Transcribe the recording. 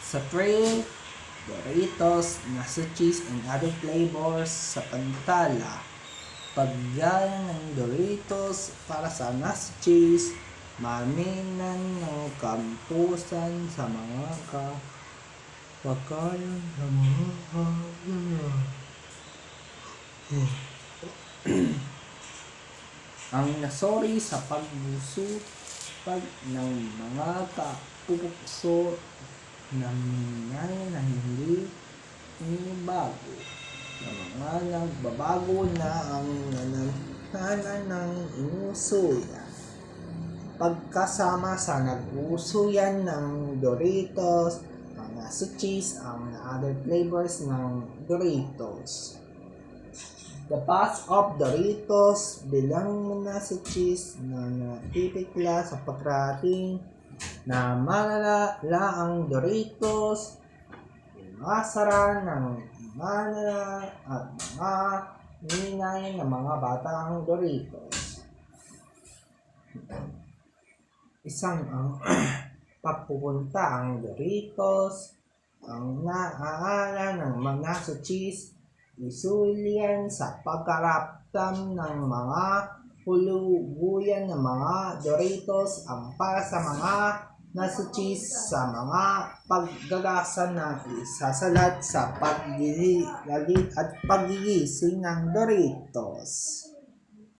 sa tray, Doritos, nacho cheese, and other flavors sa pantala. Paggaya ng Doritos para sa nacho cheese, maminan ng kampusan sa mga pagkain sa mga ang nasori sa pagbusupag ng mga kapupukso ng minay na hindi inibago na mga nagbabago na ang nananahan ng inusuyan. Pagkasama sa nag-usuyan ng Doritos, ang nacho cheese, ang other flavors ng Doritos. The batch of Doritos bilang nacho cheese na natipikla sa pagkrating na malala ang Doritos, masara ng malala at mga ninay ng mga batang Doritos. Isang ang pagpupunta ang Doritos, ang naaala ng mga nacho cheese, isulian sa pagkaraptam ng mga huluguyan ng mga Doritos ang para sa mga nacho cheese sa mga paggagasa na isasalat sa paggigising at paggigising ng Doritos.